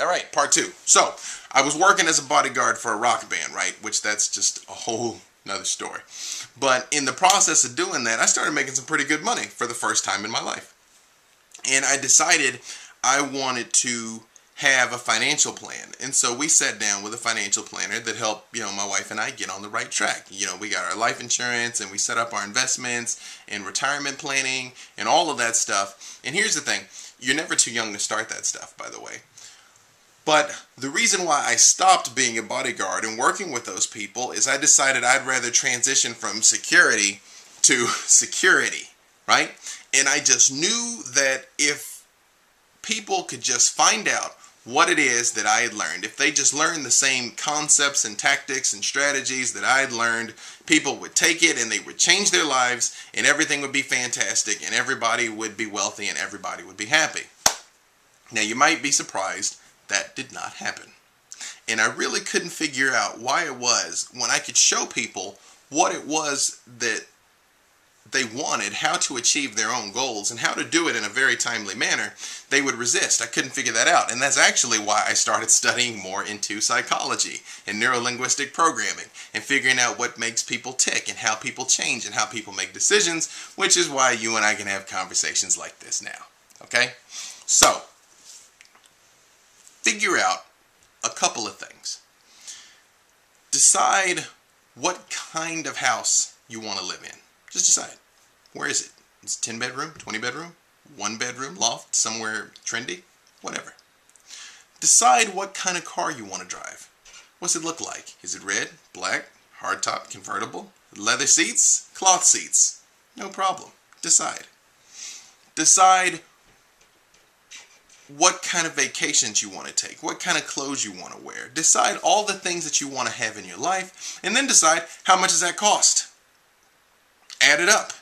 All right, part two. So, I was working as a bodyguard for a rock band, right? Which that's just a whole another story. But in the process of doing that, I started making some pretty good money for the first time in my life. And I decided I wanted to have a financial plan. And so we sat down with a financial planner that helped, my wife and I get on the right track. We got our life insurance and we set up our investments and retirement planning and all of that stuff. And here's the thing, you're never too young to start that stuff, by the way. But the reason why I stopped being a bodyguard and working with those people is I decided I'd rather transition from security to security, right? And I just knew that if people could just find out what it is that I had learned, if they just learned the same concepts and tactics and strategies that I had learned, people would take it and they would change their lives and everything would be fantastic and everybody would be wealthy and everybody would be happy. Now you might be surprised that did not happen. And I really couldn't figure out why it was when I could show people what it was that they wanted, how to achieve their own goals, and how to do it in a very timely manner, they would resist. I couldn't figure that out. And that's actually why I started studying more into psychology and neuro-linguistic programming and figuring out what makes people tick and how people change and how people make decisions, which is why you and I can have conversations like this now. Okay? So, figure out a couple of things. Decide what kind of house you want to live in. Just decide. Where is it? It's 10 bedroom, 20 bedroom, 1 bedroom, loft, somewhere trendy, whatever. Decide what kind of car you want to drive. What's it look like? Is it red, black, hardtop, convertible, leather seats, cloth seats? No problem. Decide. Decide what kind of vacations you want to take, what kind of clothes you want to wear. Decide all the things that you want to have in your life, and then decide how much does that cost. Add it up.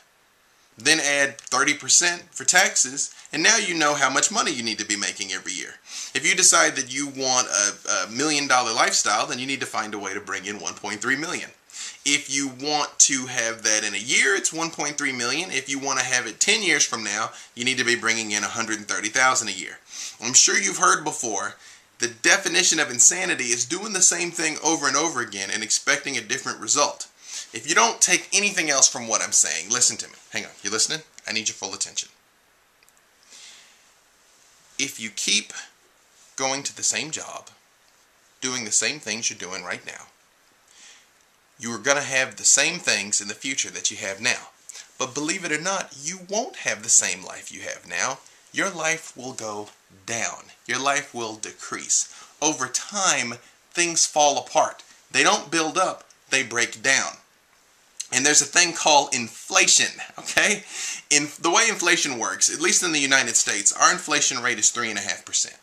Then add 30% for taxes, and now you know how much money you need to be making every year. If you decide that you want a $1 million lifestyle, then you need to find a way to bring in 1.3 million. If you want to have that in a year, it's 1.3 million. If you want to have it 10 years from now, you need to be bringing in 130,000 a year. I'm sure you've heard before, the definition of insanity is doing the same thing over and over again and expecting a different result. If you don't take anything else from what I'm saying, listen to me. Hang on, you listening? I need your full attention. If you keep going to the same job, doing the same things you're doing right now, you are going to have the same things in the future that you have now. But believe it or not, you won't have the same life you have now. Your life will go down. Your life will decrease. Over time, things fall apart. They don't build up, they break down. And there's a thing called inflation, okay? The way inflation works, at least in the United States, our inflation rate is 3.5%.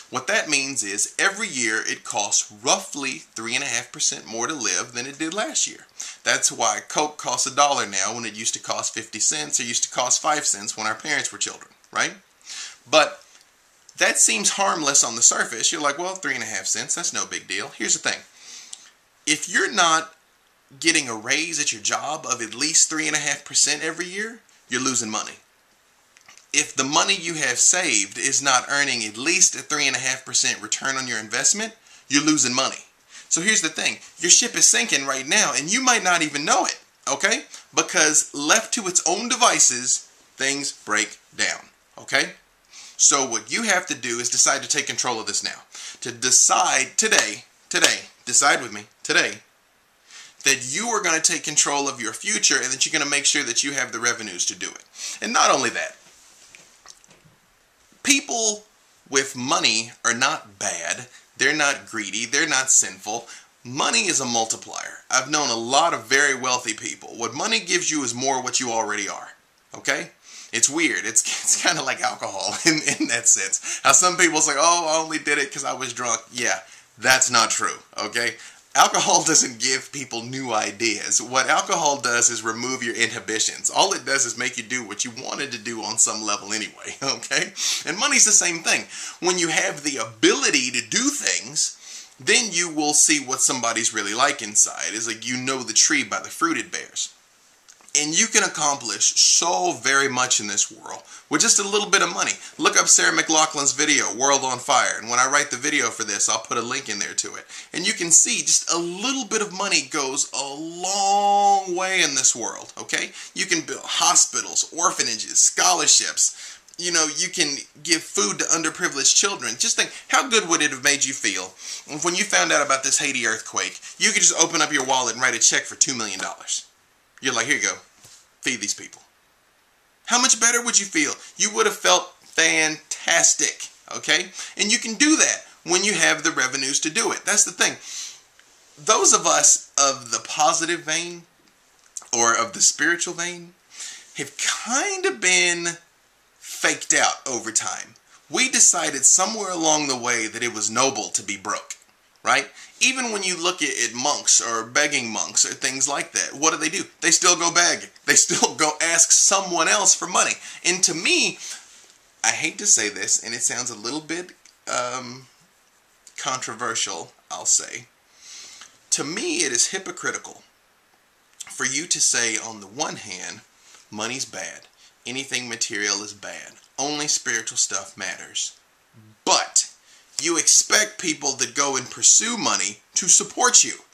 What that means is every year it costs roughly 3.5% more to live than it did last year. That's why Coke costs $1 now when it used to cost 50 cents or used to cost 5 cents when our parents were children, right? But that seems harmless on the surface. You're like, well, 3.5 cents, that's no big deal. Here's the thing. If you're not getting a raise at your job of at least 3.5% every year, you're losing money. If the money you have saved is not earning at least a 3.5% return on your investment, you're losing money. So here's the thing, your ship is sinking right now and you might not even know it, okay? Because left to its own devices, things break down, okay? So what you have to do is decide to take control of this now. To decide today, decide with me, today, that you are going to take control of your future and that you're going to make sure that you have the revenues to do it. And not only that, people with money are not bad, they're not greedy, they're not sinful. Money is a multiplier. I've known a lot of very wealthy people. What money gives you is more what you already are, okay? It's weird. It's kind of like alcohol in that sense. How some people say, oh, I only did it because I was drunk. Yeah, that's not true, okay? Alcohol doesn't give people new ideas. What alcohol does is remove your inhibitions. All it does is make you do what you wanted to do on some level anyway, okay? And money's the same thing. When you have the ability to do things, then you will see what somebody's really like inside. It's like you know the tree by the fruit it bears. And you can accomplish so very much in this world with just a little bit of money. Look up Sarah McLachlan's video, World on Fire. And when I write the video for this, I'll put a link in there to it. And you can see just a little bit of money goes a long way in this world, okay? You can build hospitals, orphanages, scholarships. You know, you can give food to underprivileged children. Just think, how good would it have made you feel if when you found out about this Haiti earthquake, you could just open up your wallet and write a check for $2 million? You're like, here you go, feed these people. How much better would you feel? You would have felt fantastic, okay? And you can do that when you have the revenues to do it. That's the thing. Those of us of the positive vein or of the spiritual vein have kind of been faked out over time. We decided somewhere along the way that it was noble to be broke, right? Even when you look at monks or begging monks or things like that, what do? They still go beg. They still go ask someone else for money. And to me, I hate to say this, and it sounds a little bit controversial, I'll say. To me, it is hypocritical for you to say, on the one hand, money's bad. Anything material is bad. Only spiritual stuff matters. But you expect people that go and pursue money to support you.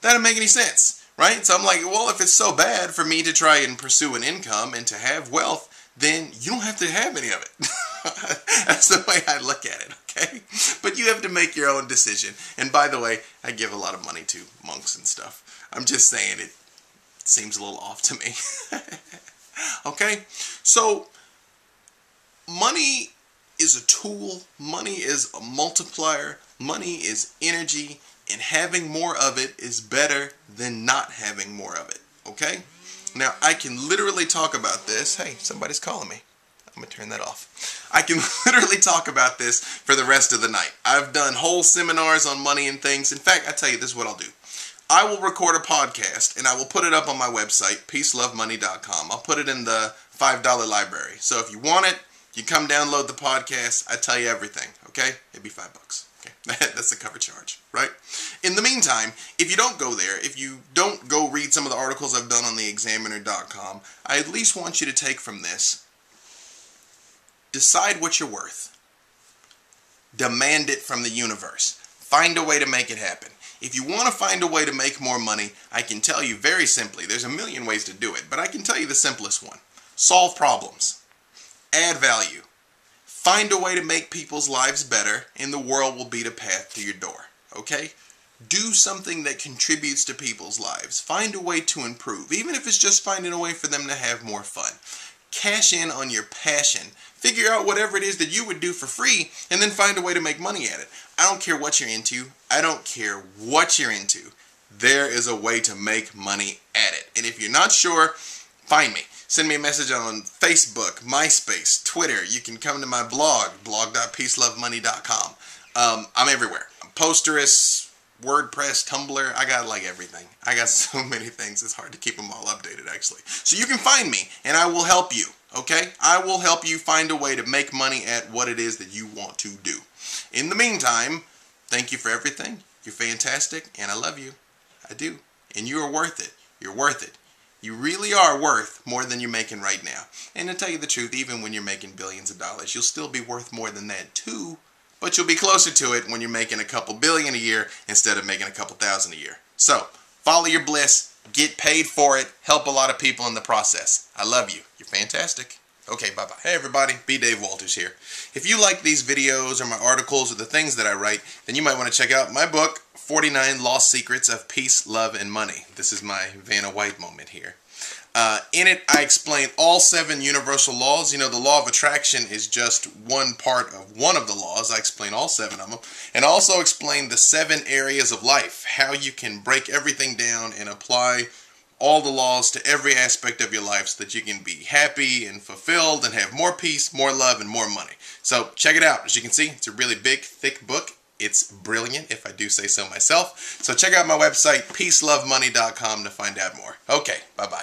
That doesn't make any sense, right? So I'm like, well, if it's so bad for me to try and pursue an income and to have wealth, then you don't have to have any of it. That's the way I look at it, okay? But you have to make your own decision. And by the way, I give a lot of money to monks and stuff. I'm just saying it seems a little off to me. Okay? So, money is a tool. Money is a multiplier. Money is energy. And having more of it is better than not having more of it. Okay? Now, I can literally talk about this. Hey, somebody's calling me. I'm going to turn that off. I can literally talk about this for the rest of the night. I've done whole seminars on money and things. In fact, I tell you, this is what I'll do. I will record a podcast and I will put it up on my website, peacelovemoney.com. I'll put it in the $5 library. So if you want it, you come download the podcast. I tell you everything, okay? It'd be $5. Okay, that's the cover charge, right? In the meantime, if you don't go there, if you don't go read some of the articles I've done on theexaminer.com, I at least want you to take from this, decide what you're worth. Demand it from the universe. Find a way to make it happen. If you want to find a way to make more money, I can tell you very simply, there's a million ways to do it, but I can tell you the simplest one. Solve problems. Add value. Find a way to make people's lives better, and the world will beat a path to your door. Okay? Do something that contributes to people's lives. Find a way to improve, even if it's just finding a way for them to have more fun. Cash in on your passion. Figure out whatever it is that you would do for free and then find a way to make money at it. I don't care what you're into. I don't care what you're into. There is a way to make money at it. And if you're not sure, find me. Send me a message on Facebook, MySpace, Twitter. You can come to my blog, blog.peacelovemoney.com. I'm everywhere. I'm Posterous, WordPress, Tumblr. I got like everything. I got so many things. It's hard to keep them all updated, actually. So you can find me, and I will help you. Okay? I will help you find a way to make money at what it is that you want to do. In the meantime, thank you for everything. You're fantastic, and I love you. I do. And you are worth it. You're worth it. You really are worth more than you're making right now. And to tell you the truth, even when you're making billions of dollars, you'll still be worth more than that too. But you'll be closer to it when you're making a couple billion a year instead of making a couple thousand a year. So, follow your bliss. Get paid for it. Help a lot of people in the process. I love you. You're fantastic. Okay, bye-bye. Hey everybody, B. Dave Walters here. If you like these videos or my articles or the things that I write, then you might want to check out my book, 49 Lost Secrets of Peace, Love, and Money. This is my Vanna White moment here. In it, I explain all 7 universal laws. You know, the law of attraction is just one part of one of the laws. I explain all 7 of them. And also explain the 7 areas of life, how you can break everything down and apply all the laws to every aspect of your life so that you can be happy and fulfilled and have more peace, more love, and more money. So check it out. As you can see, it's a really big, thick book. It's brilliant, if I do say so myself. So check out my website, peacelovemoney.com, to find out more. Okay, bye-bye.